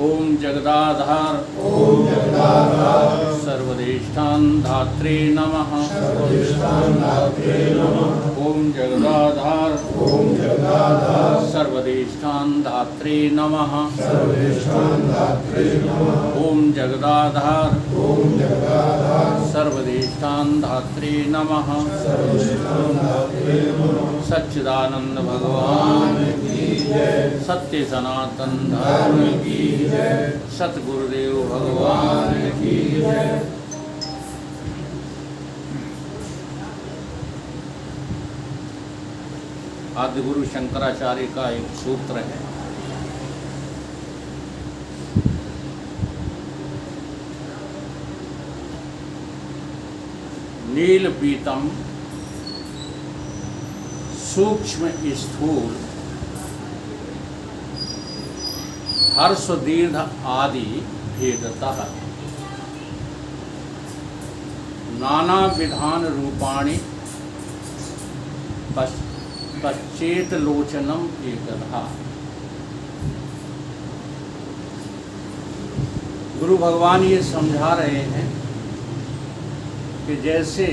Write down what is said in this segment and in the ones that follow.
ओम जगदाधार सर्वदेष्टान धात्रे नमः। ओम जगदाधार सर्वदेष्टान धात्रे नमः। ओम जगदाधार सर्वदेष्टान धात्रे नमः। सच्चिदानंद भगवान सत्य सनातन धर्म की सतगुरुदेव भगवान की जय। आदिगुरु शंकराचार्य का एक सूत्र है, नील पीतम सूक्ष्म स्थूल हर्ष दीर्घ आदि भेदतः नाना विधान रूपाणि पश्चेत लोचनम एकधा। गुरु भगवान ये समझा रहे हैं कि जैसे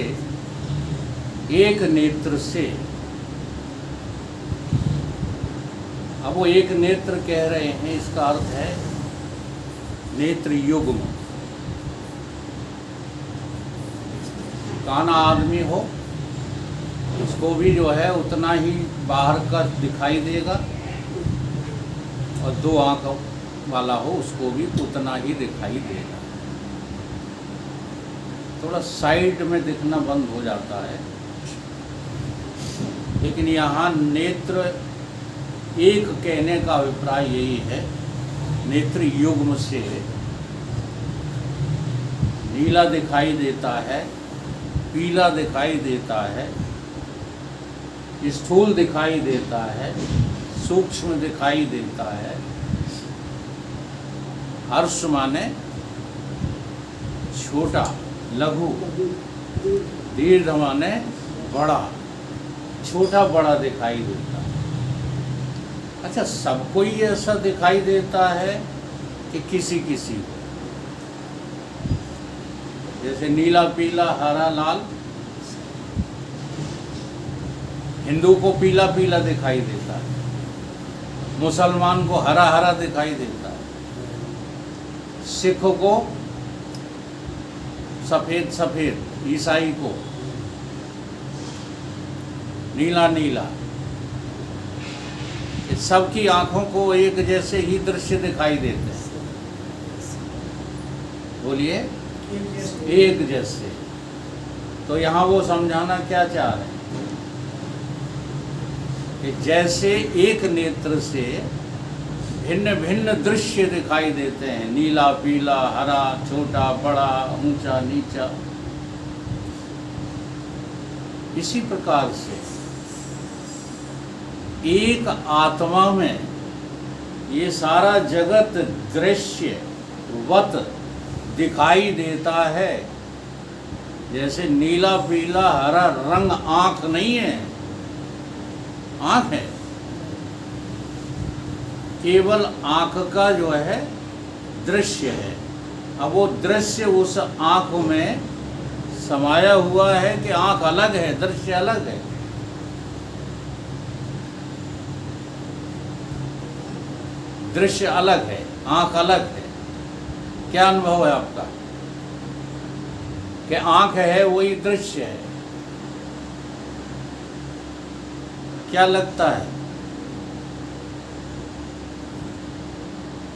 एक नेत्र से, अब वो एक नेत्र कह रहे हैं, इसका अर्थ है नेत्र युग्म। काना आदमी हो उसको भी जो है उतना ही बाहर का दिखाई देगा, और दो आंख वाला हो उसको भी उतना ही दिखाई देगा। थोड़ा साइड में दिखना बंद हो जाता है, लेकिन यहाँ नेत्र एक कहने का अभिप्राय यही है, नेत्र युग्म से नीला दिखाई देता है, पीला दिखाई देता है, स्थूल दिखाई देता है, सूक्ष्म दिखाई देता है। हर्ष माने छोटा, लघु, दीर्घ माने बड़ा, छोटा बड़ा दिखाई देता है। अच्छा, सबको ही ऐसा दिखाई देता है कि किसी किसी को? जैसे नीला पीला हरा लाल, हिंदू को पीला पीला दिखाई देता है, मुसलमान को हरा हरा दिखाई देता है, सिख को सफेद सफेद, ईसाई को नीला नीला। सबकी आंखों को एक जैसे ही दृश्य दिखाई देते हैं। बोलिए, एक जैसे। तो यहाँ वो समझाना क्या चाह रहे हैं कि जैसे एक नेत्र से भिन्न भिन्न दृश्य दिखाई देते हैं, नीला पीला हरा, छोटा बड़ा, ऊंचा नीचा, इसी प्रकार से एक आत्मा में ये सारा जगत दृश्य वत दिखाई देता है। जैसे नीला पीला हरा रंग आंख नहीं है, आंख है, केवल आंख का जो है दृश्य है। अब वो दृश्य उस आंख में समाया हुआ है कि आंख अलग है, दृश्य अलग है। दृश्य अलग है, आंख अलग है। क्या अनुभव है आपका कि आंख है वही दृश्य है? क्या लगता है?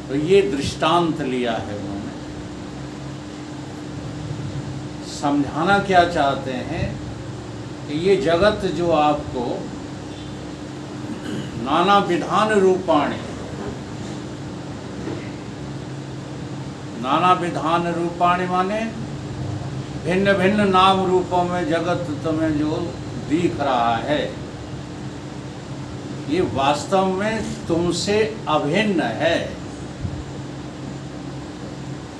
तो ये दृष्टांत लिया है उन्होंने। समझाना क्या चाहते हैं कि ये जगत जो आपको नाना विधान रूपाणि, नाना विधान रूपाणि माने भिन्न भिन्न नाम रूपों में जगत तुम्हें जो दिख रहा है, ये वास्तव में तुमसे अभिन्न है,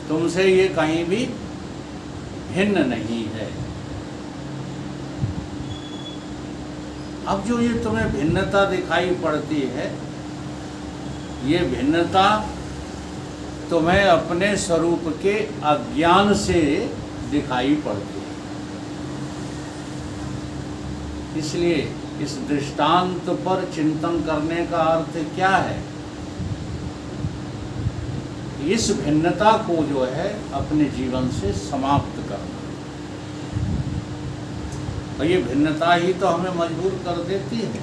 तुमसे ये कहीं भी भिन्न नहीं है। अब जो ये तुम्हें भिन्नता दिखाई पड़ती है, ये भिन्नता तुम्हें अपने स्वरूप के अज्ञान से दिखाई पड़ती है। इसलिए इस दृष्टांत पर चिंतन करने का अर्थ क्या है? इस भिन्नता को जो है अपने जीवन से समाप्त करना। और ये भिन्नता ही तो हमें मजबूर कर देती है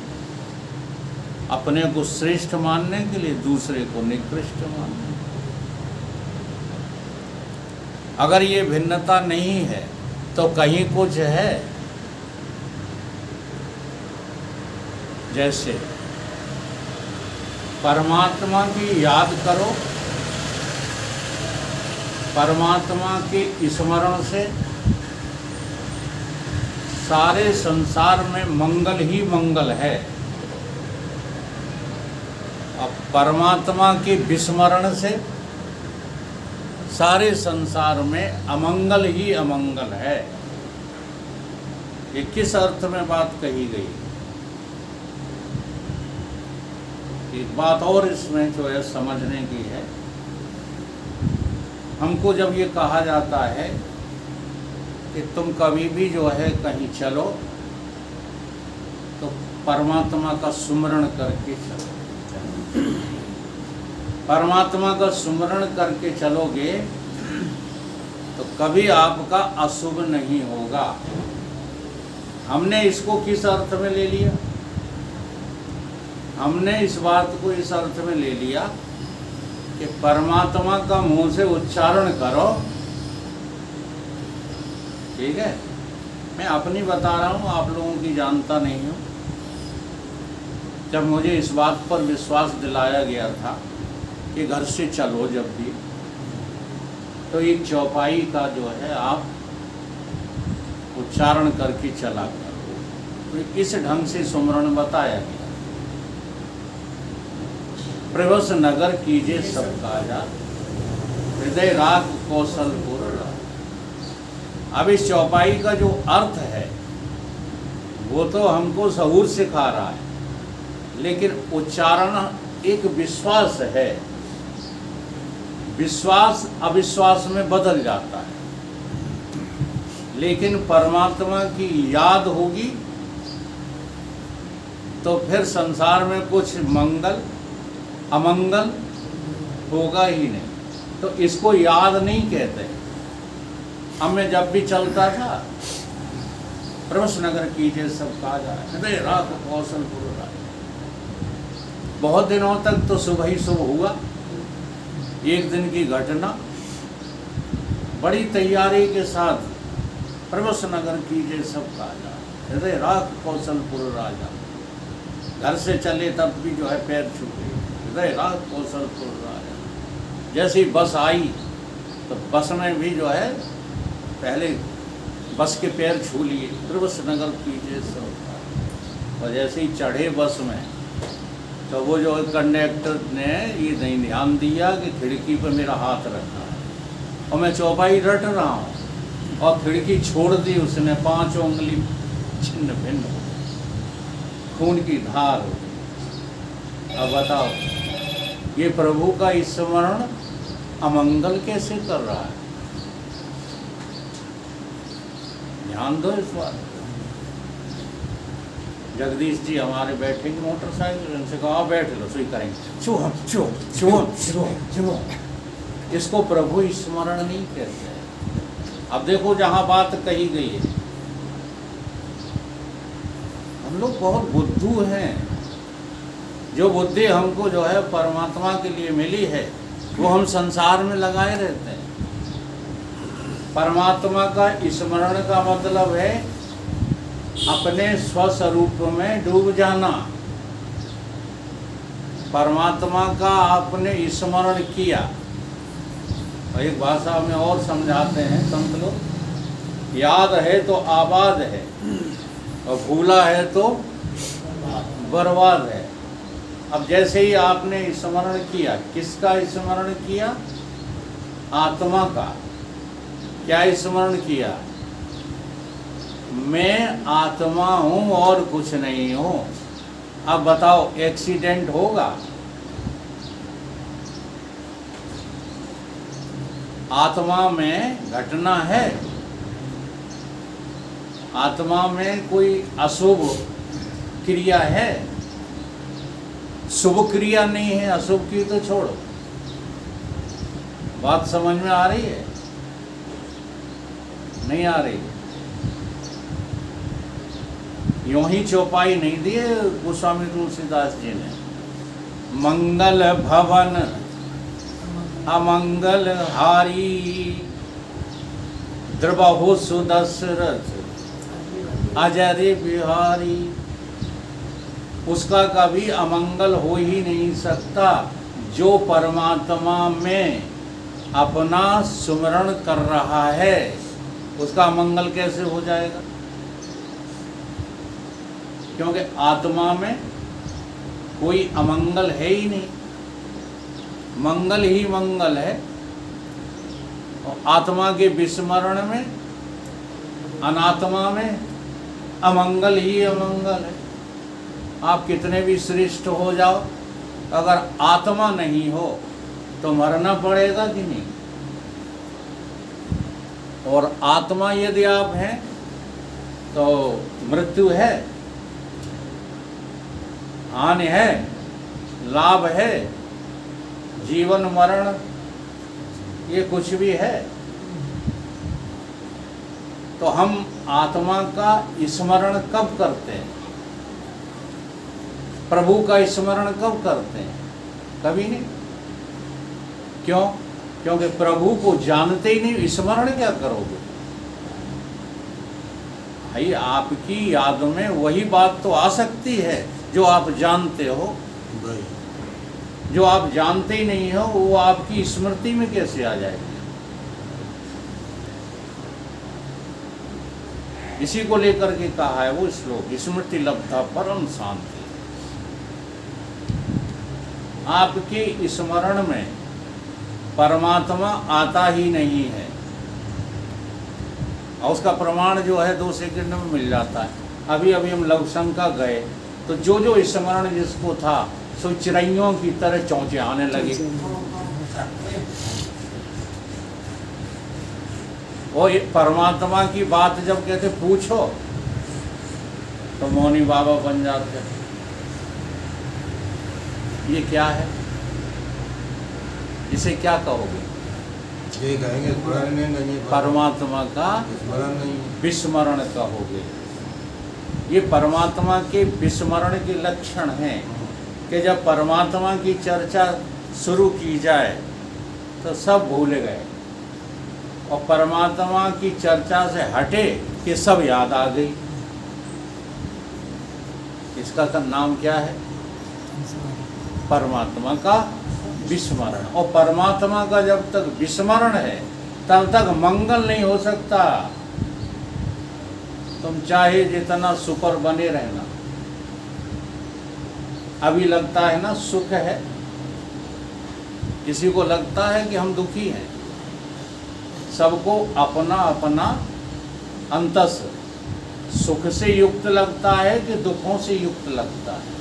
अपने को श्रेष्ठ मानने के लिए, दूसरे को निकृष्ट मानने। अगर ये भिन्नता नहीं है तो कहीं कुछ है। जैसे परमात्मा की याद करो, परमात्मा के स्मरण से सारे संसार में मंगल ही मंगल है। अब परमात्मा के विस्मरण से सारे संसार में अमंगल ही अमंगल है। ये किस अर्थ में बात कही गई? एक बात और इसमें जो है समझने की है। हमको जब ये कहा जाता है कि तुम कभी भी जो है कहीं चलो तो परमात्मा का सुमरण करके चलो, परमात्मा का सुमरण करके चलोगे तो कभी आपका अशुभ नहीं होगा। हमने इसको किस अर्थ में ले लिया? हमने इस बात को इस अर्थ में ले लिया कि परमात्मा का मुंह से उच्चारण करो। ठीक है, मैं अपनी बता रहा हूँ, आप लोगों की जानता नहीं हूँ। जब मुझे इस बात पर विश्वास दिलाया गया था कि घर से चलो जब भी, तो एक चौपाई का जो है आप उच्चारण करके चला करो। तो इस ढंग से सुमरण बताया गया। प्रवस नगर कीजिए सब काजा, हृदय राख कौशलपुर। अब इस चौपाई का जो अर्थ है वो तो हमको सहूर सिखा रहा है, लेकिन उच्चारण एक विश्वास है। विश्वास अविश्वास में बदल जाता है। लेकिन परमात्मा की याद होगी तो फिर संसार में कुछ मंगल अमंगल होगा ही नहीं। तो इसको याद नहीं कहते। अब मैं जब भी चलता था, प्रवस नगर कीजिए सब काजा, हृदय राख कौशलपुर राजा। बहुत दिनों तक तो सुबह ही सुबह हुआ। एक दिन की घटना, बड़ी तैयारी के साथ प्रवस नगर कीजिए सब काजा, हृदय राख कौशलपुर राजा। घर से चले तब भी जो है पैर छूटे, हृदय राख कौशलपुर राजा। जैसे ही बस आई तो बस में भी जो है पहले बस के पैर छू लिए, प्रवस नगर कीजिए सब। और जैसे ही चढ़े बस में तो वो जो कंडक्टर ने ये नहीं ध्यान दिया कि खिड़की पर मेरा हाथ रखा है और मैं चौपाई रट रहा हूँ और खिड़की छोड़ दी उसने। 5 उंगली छिन्न भिन्न हो, खून की धार हो। अब बताओ, ये प्रभु का स्मरण अमंगल कैसे कर रहा है? ध्यान दो इस बात। जगदीश जी हमारे बैठेंगे मोटरसाइकिल, उनसे कहा बैठ लो, सही करेंगे। चुप चुप चुप चुप चुप। इसको प्रभु स्मरण नहीं कहते। अब देखो जहाँ बात कही गई है, हम लोग बहुत बुद्धू हैं। जो बुद्धि हमको जो है परमात्मा के लिए मिली है वो हम संसार में लगाए रहते हैं। परमात्मा का स्मरण का मतलब है अपने स्वस्वरूप में डूब जाना। परमात्मा का आपने स्मरण किया। और एक भाषा में और समझाते हैं संत लोग, याद है तो आबाद है और भूला है तो बर्बाद है। अब जैसे ही आपने स्मरण किया, किसका स्मरण किया? आत्मा का। क्या स्मरण किया? मैं आत्मा हूँ और कुछ नहीं हूँ। अब बताओ, एक्सीडेंट होगा? आत्मा में घटना है, आत्मा में कोई अशुभ क्रिया है, शुभ क्रिया नहीं है, अशुभ की तो छोड़ो। बात समझ में आ रही है? नहीं आ रही? यूं ही चौपाई नहीं दी है गोस्वामी तुलसीदास जी ने। मंगल भवन अमंगल हारी, द्रबहु सुदशरथ अजय बिहारी। उसका कभी अमंगल हो ही नहीं सकता जो परमात्मा में अपना सुमरण कर रहा है, उसका अमंगल कैसे हो जाएगा? क्योंकि आत्मा में कोई अमंगल है ही नहीं, मंगल ही मंगल है। और आत्मा के विस्मरण में, अनात्मा में अमंगल ही अमंगल है। आप कितने भी श्रेष्ठ हो जाओ, अगर आत्मा नहीं हो तो मरना पड़ेगा कि नहीं? और आत्मा यदि आप हैं तो मृत्यु है, हानि है, लाभ है, जीवन मरण ये कुछ भी है। तो हम आत्मा का स्मरण कब करते हैं? प्रभु का स्मरण कब करते हैं? कभी नहीं। क्यों? क्योंकि प्रभु को जानते ही नहीं, स्मरण क्या करोगे भाई? आपकी याद में वही बात तो आ सकती है जो आप जानते हो, जो आप जानते ही नहीं हो वो आपकी स्मृति में कैसे आ जाएगी? इसी को लेकर के कहा है वो श्लोक, स्मृति लब्धा परम शांति। आपके स्मरण में परमात्मा आता ही नहीं है, और उसका प्रमाण जो है 2 सेकंड में मिल जाता है। अभी अभी हम लवशंका गए तो जो जो स्मरण जिसको था सो चिड़ैयों की तरह चौंचे आने लगे। और परमात्मा की बात जब कहते पूछो तो मौनी बाबा बन जाते। ये क्या है? इसे क्या कहोगे? ये कहेंगे परमात्मा का विस्मरण कहोगे। ये परमात्मा के विस्मरण के लक्षण हैं कि जब परमात्मा की चर्चा शुरू की जाए तो सब भूल गए, और परमात्मा की चर्चा से हटे कि सब याद आ गई। इसका नाम क्या है? परमात्मा का विस्मरण। और परमात्मा का जब तक विस्मरण है तब तक मंगल नहीं हो सकता। तुम चाहे जितना सुपर बने रहना, अभी लगता है ना सुख है, किसी को लगता है कि हम दुखी हैं। सबको अपना अपना अंतस सुख से युक्त लगता है कि दुखों से युक्त लगता है?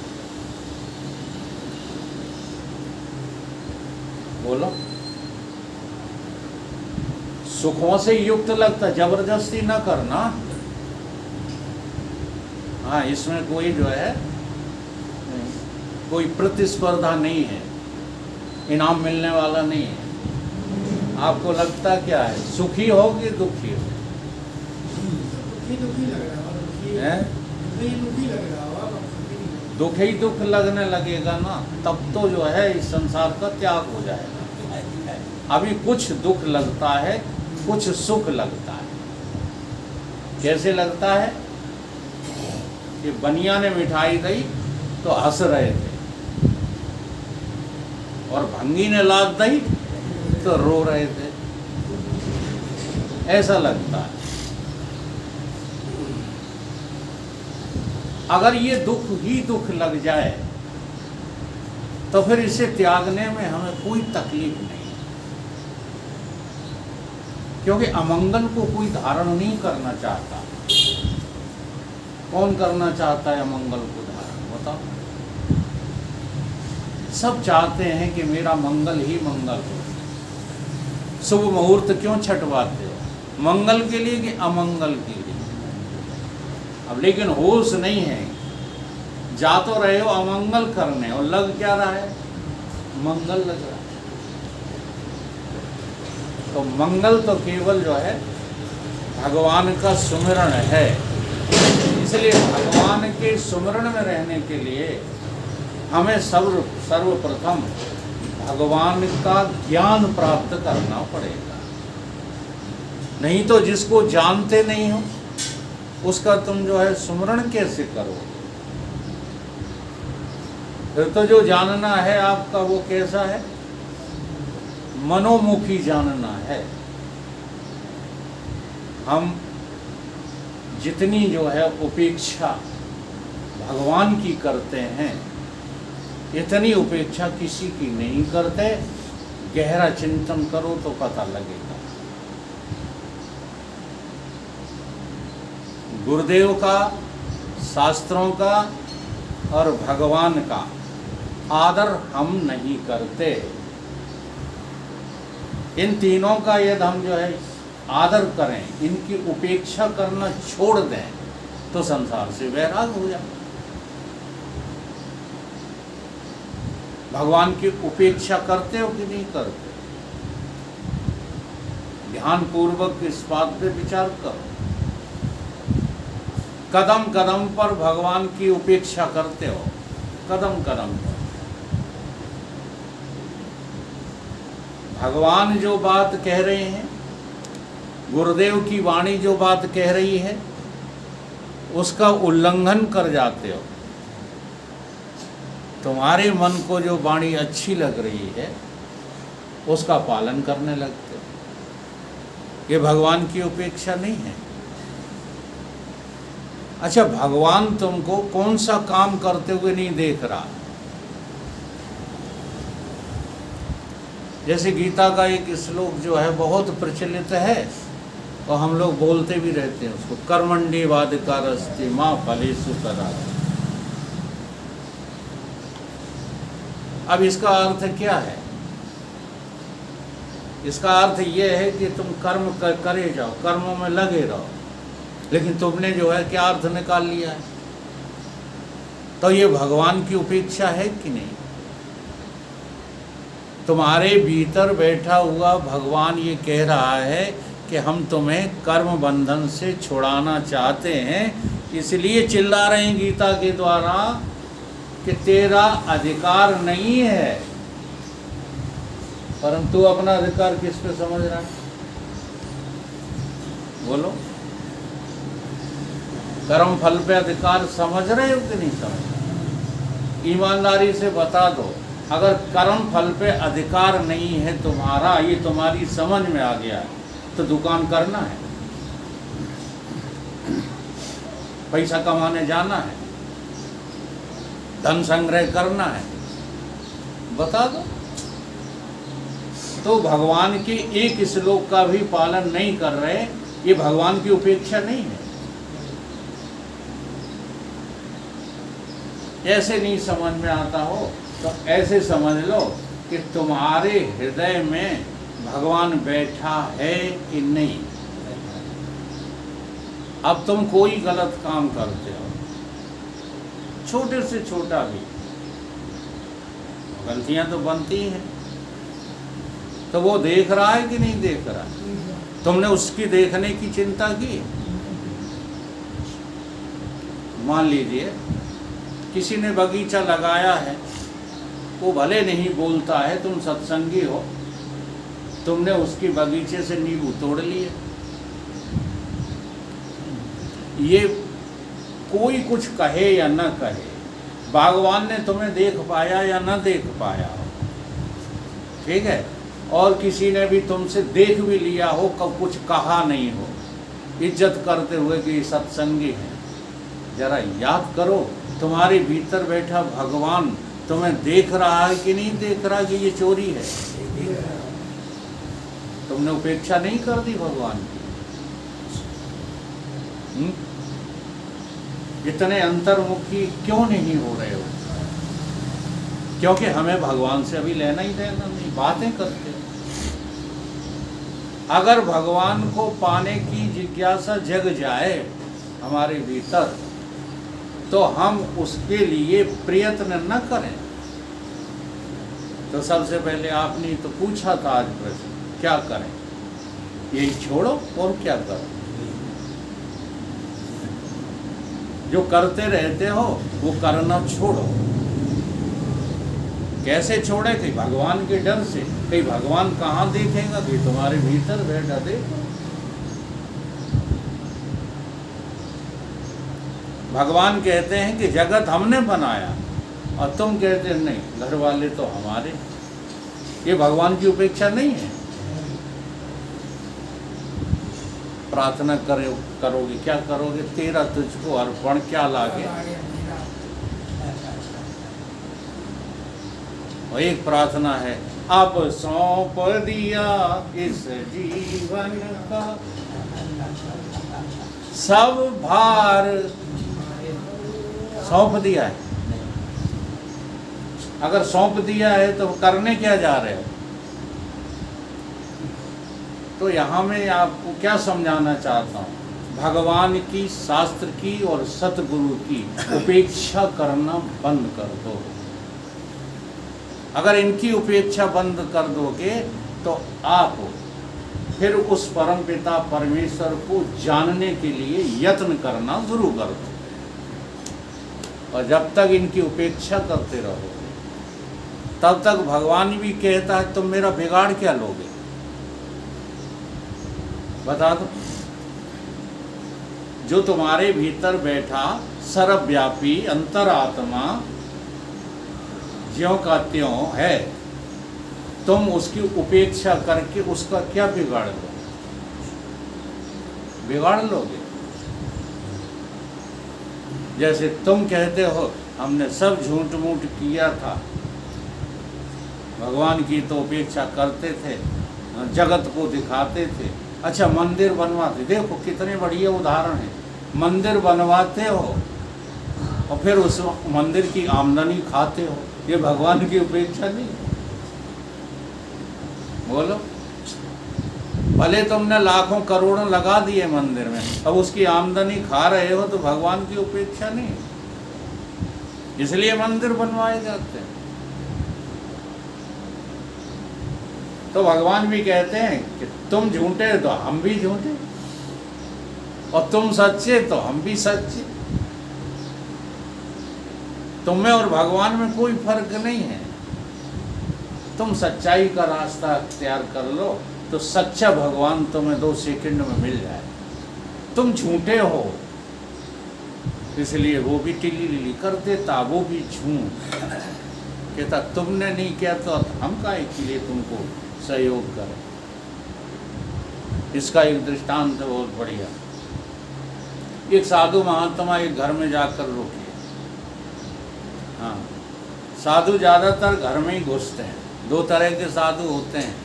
बोलो। सुखों से युक्त लगता, जबरदस्ती ना करना। हाँ, इसमें कोई जो है कोई प्रतिस्पर्धा नहीं है, इनाम मिलने वाला नहीं है। आपको लगता क्या है, सुखी हो कि दुखी हो? दुखी लग रहा है, दुख ही दुख लगने लगेगा ना, तब तो जो है इस संसार का त्याग हो जाएगा। अभी कुछ दुख लगता है, कुछ सुख लगता है। कैसे लगता है कि बनिया ने मिठाई दी तो हंस रहे थे, और भंगी ने लाद दी तो रो रहे थे, ऐसा लगता है। अगर ये दुख ही दुख लग जाए तो फिर इसे त्यागने में हमें कोई तकलीफ नहीं, क्योंकि अमंगल को कोई धारण नहीं करना चाहता। कौन करना चाहता है अमंगल को धारण? बताओ। सब चाहते हैं कि मेरा मंगल ही मंगल हो, शुभ मुहूर्त क्यों छटवाते हो? मंगल के लिए कि अमंगल के लिए? अब लेकिन होश नहीं है, जा तो रहे हो अमंगल करने और लग क्या रहा है? मंगल लग रहा है। तो मंगल तो केवल जो है भगवान का सुमिरण है। इसलिए भगवान के सुमिरण में रहने के लिए हमें सर्वप्रथम भगवान का ज्ञान प्राप्त करना पड़ेगा। नहीं तो जिसको जानते नहीं हो उसका तुम जो है सुमिरण कैसे करो? फिर तो जो जानना है आपका वो कैसा है? मनोमुखी जानना है। हम जितनी जो है उपेक्षा भगवान की करते हैं, इतनी उपेक्षा किसी की नहीं करते। गहरा चिंतन करो तो पता लगेगा। गुरुदेव का, शास्त्रों का और भगवान का आदर हम नहीं करते। इन तीनों का यदि हम जो है आदर करें, इनकी उपेक्षा करना छोड़ दें तो संसार से वैराग हो जाए। भगवान की उपेक्षा करते हो कि नहीं करते? ध्यान पूर्वक इस बात पे विचार करो। कदम कदम पर भगवान की उपेक्षा करते हो, कदम कदम पर। भगवान जो बात कह रहे हैं, गुरुदेव की वाणी जो बात कह रही है, उसका उल्लंघन कर जाते हो। तुम्हारे मन को जो वाणी अच्छी लग रही है उसका पालन करने लगते हो। ये भगवान की उपेक्षा नहीं है। अच्छा, भगवान तुमको कौन सा काम करते हुए नहीं देख रहा? जैसे गीता का एक श्लोक जो है बहुत प्रचलित है और हम लोग बोलते भी रहते हैं उसको, कर्मण्येवाधिकारस्ते मा फलेषु कदाचन। अब इसका अर्थ क्या है? इसका अर्थ ये है कि तुम कर्म करे जाओ, कर्मों में लगे रहो। लेकिन तुमने जो है क्या अर्थ निकाल लिया है? तो ये भगवान की उपेक्षा है कि नहीं? तुम्हारे भीतर बैठा हुआ भगवान ये कह रहा है कि हम तुम्हें कर्म बंधन से छुड़ाना चाहते हैं, इसलिए चिल्ला रहे हैं गीता के द्वारा कि तेरा अधिकार नहीं है। परंतु अपना अधिकार किस पे समझ रहा है? बोलो, कर्म फल पे अधिकार समझ रहे हो कि नहीं समझ रहे? ईमानदारी से बता दो, अगर कर्म फल पे अधिकार नहीं है तुम्हारा, ये तुम्हारी समझ में आ गया है, तो दुकान करना है, पैसा कमाने जाना है, धन संग्रह करना है, बता दो। तो भगवान के एक श्लोक का भी पालन नहीं कर रहे, ये भगवान की उपेक्षा नहीं है। ऐसे नहीं समझ में आता हो तो ऐसे समझ लो कि तुम्हारे हृदय में भगवान बैठा है कि नहीं। अब तुम कोई गलत काम करते हो, छोटे से छोटा भी, गलतियां तो बनती हैं, तो वो देख रहा है कि नहीं देख रहा? तुमने उसकी देखने की चिंता की? मान लीजिए किसी ने बगीचा लगाया है, वो भले नहीं बोलता है, तुम सत्संगी हो, तुमने उसकी बगीचे से नींबू तोड़ लिए। ये कोई कुछ कहे या न कहे, भगवान ने तुम्हें देख पाया या न देख पाया हो, ठीक है, और किसी ने भी तुमसे देख भी लिया हो, कब कुछ कहा नहीं हो, इज्जत करते हुए कि ये सत्संगी है, जरा याद करो तुम्हारे भीतर बैठा भगवान तुम्हें देख रहा है कि नहीं देख रहा कि ये चोरी है? तुमने उपेक्षा नहीं कर दी भगवान की? इतने अंतर्मुखी क्यों नहीं हो रहे हो? क्योंकि हमें भगवान से अभी लेना ही देना नहीं, बातें करते हो। अगर भगवान को पाने की जिज्ञासा जग जाए हमारे भीतर, तो हम उसके लिए प्रयत्न न करें। तो सबसे पहले आपने तो पूछा था आज प्रश्न, क्या करें? यही छोड़ो और क्या करो? जो करते रहते हो वो करना छोड़ो। कैसे छोड़े? कि भगवान के डर से। कहीं भगवान कहाँ देखेगा? कि तुम्हारे भीतर बैठा देखो। भगवान कहते हैं कि जगत हमने बनाया, और तुम कहते हैं नहीं, घर वाले तो हमारे। ये भगवान की उपेक्षा नहीं है। प्रार्थना करोगे, क्या करोगे? तेरा तुझको अर्पण क्या लागे। और एक प्रार्थना है, अब सौंप दिया इस जीवन का सब भार। सौंप दिया है। अगर सौंप दिया है तो करने क्या जा रहे हो? तो यहाँ मैं आपको क्या समझाना चाहता हूँ, भगवान की, शास्त्र की और सतगुरु की उपेक्षा करना बंद कर दो। अगर इनकी उपेक्षा बंद कर दोगे तो आप फिर उस परम पिता परमेश्वर को जानने के लिए यत्न करना शुरू कर दो। और जब तक इनकी उपेक्षा करते रहोगे तब तक भगवान भी कहता है तुम मेरा बिगाड़ क्या लोगे? बता दो। जो तुम्हारे भीतर बैठा सर्वव्यापी अंतरात्मा ज्यों का त्यों है, तुम उसकी उपेक्षा करके उसका क्या बिगाड़ लो? बिगाड़ लोगे। जैसे तुम कहते हो हमने सब झूठ मूठ किया था, भगवान की तो उपेक्षा करते थे, जगत को दिखाते थे। अच्छा, मंदिर बनवाते, देखो कितने बढ़िया उदाहरण है। मंदिर बनवाते हो और फिर उस मंदिर की आमदनी खाते हो, ये भगवान की उपेक्षा नहीं? बोलो। भले तुमने लाखों करोड़ों लगा दिए मंदिर में, अब उसकी आमदनी खा रहे हो तो भगवान की उपेक्षा नहीं? इसलिए मंदिर बनवाए जाते हैं। तो भगवान भी कहते हैं कि तुम झूठे तो हम भी झूठे, और तुम सच्चे तो हम भी सच्चे। तुम्हें और भगवान में कोई फर्क नहीं है। तुम सच्चाई का रास्ता अख्तियार कर लो तो सच्चा भगवान तुम्हें 2 सेकंड में मिल जाए। तुम झूठे हो इसलिए वो भी टिली लिली कर देता, वो भी झूठ कहता। तुमने नहीं किया तो हम काहे के लिए तुमको सहयोग करें? इसका एक दृष्टांत है बहुत बढ़िया। एक साधु महात्मा एक घर में जाकर रुके। हाँ, साधु ज़्यादातर घर में ही घुसते हैं। 2 तरह के साधु होते हैं।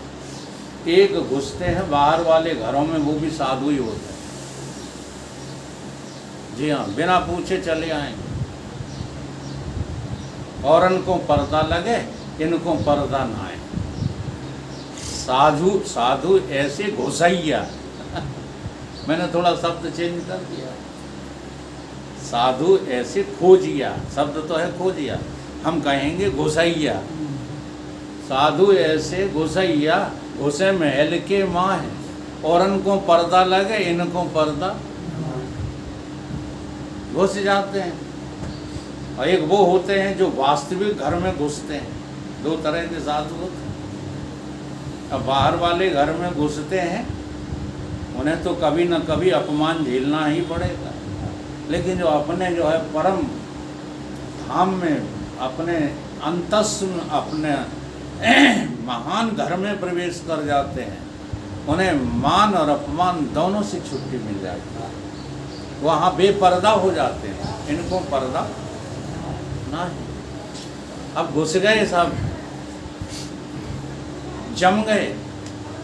एक घुसते हैं बाहर वाले घरों में, वो भी साधु ही होते हैं। जी हाँ, बिना पूछे चले आएंगे। और इनको पर्दा लगे, इनको पर्दा ना आए। साधु ऐसे घुसैया मैंने थोड़ा शब्द चेंज कर दिया। साधु ऐसे खोजिया, शब्द तो है खोजिया, हम कहेंगे घुसैया। साधु ऐसे घुसैया, घुसे महल के माँ है, और इनको पर्दा लगे, इनको पर्दा, घुस जाते हैं। और एक वो होते हैं जो वास्तविक घर में घुसते हैं। 2 तरह के साधु होते हैं। अब बाहर वाले घर में घुसते हैं, उन्हें तो कभी न कभी अपमान झेलना ही पड़ेगा। लेकिन जो अपने जो है परम धाम में, अपने अंतस्थ में, अपने महान घर में प्रवेश कर जाते हैं, उन्हें मान और अपमान दोनों से छुट्टी मिल जाती है। वहाँ बेपर्दा हो जाते हैं, इनको पर्दा नहीं। अब घुस गए, सब जम गए,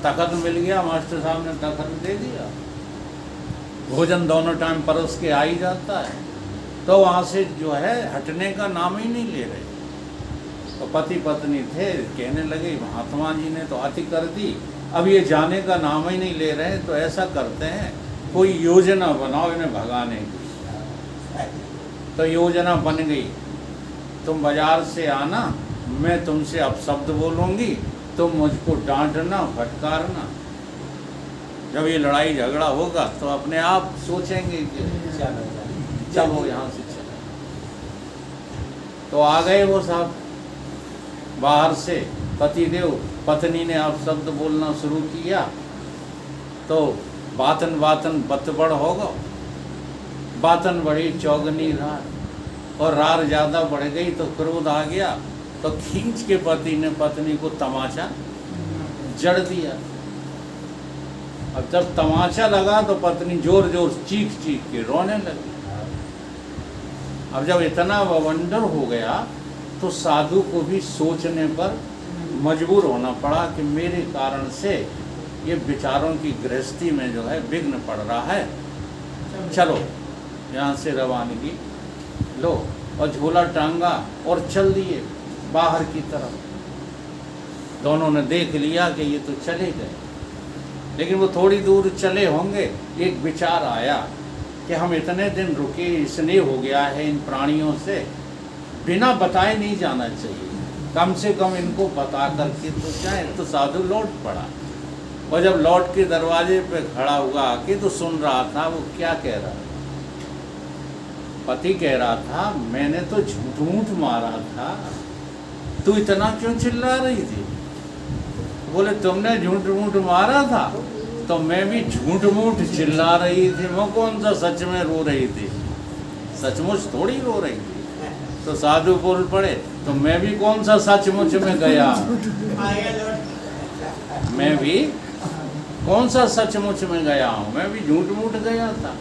तखत मिल गया, मास्टर साहब ने तखत दे दिया, भोजन दोनों टाइम परोस के आ ही जाता है, तो वहाँ से जो है हटने का नाम ही नहीं ले रहे। तो पति पत्नी थे, कहने लगे महात्मा जी ने तो अति कर दी, अब ये जाने का नाम ही नहीं ले रहे, तो ऐसा करते हैं कोई योजना बनाओ इन्हें भगाने की। तो योजना बन गई, तुम बाजार से आना, मैं तुमसे अपशब्द बोलूँगी, तुम मुझको डांटना फटकारना। जब ये लड़ाई झगड़ा होगा तो अपने आप सोचेंगे कि चलो यहाँ से चलो। तो आ गए वो साहब बाहर से, पतिदेव पत्नी ने अपशब्द बोलना शुरू किया, तो बातन बातन बतबड़ होगा, बातन बढ़ी चौगनी रार, और रार ज़्यादा बढ़ गई तो क्रोध आ गया, तो खींच के पति ने पत्नी को तमाचा जड़ दिया। अब जब तमाचा लगा तो पत्नी जोर जोर चीख चीख के रोने लगी। अब जब इतना बवंडर हो गया तो साधु को भी सोचने पर मजबूर होना पड़ा कि मेरे कारण से ये विचारों की गृहस्थी में जो है विघ्न पड़ रहा है, चलो यहाँ से रवानगी लो, और झोला टांगा और चल दिए बाहर की तरफ। दोनों ने देख लिया कि ये तो चले गए, लेकिन वो थोड़ी दूर चले होंगे, एक विचार आया कि हम इतने दिन रुके, स्नेह हो गया है इन प्राणियों से, बिना बताए नहीं जाना चाहिए, कम से कम इनको बता करके तो जाए। तो साधु लौट पड़ा, और जब लौट के दरवाजे पे खड़ा हुआ आके तो सुन रहा था वो क्या कह रहा था। पति कह रहा था, मैंने तो झूठ मारा था, तू इतना क्यों चिल्ला रही थी? बोले तुमने झूठ मूठ मारा था तो मैं भी झूठ मूठ चिल्ला रही थी, मैं कौन सा सच में रो रही थी, सचमुच थोड़ी रो रही थी। तो साधु बोल पड़े, तो मैं भी कौन सा सचमुच में गया, मैं भी कौन सा सचमुच में गया हूँ, मैं भी झूठ मूठ गया था।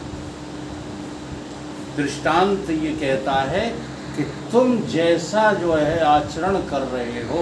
दृष्टांत ये कहता है कि तुम जैसा जो है आचरण कर रहे हो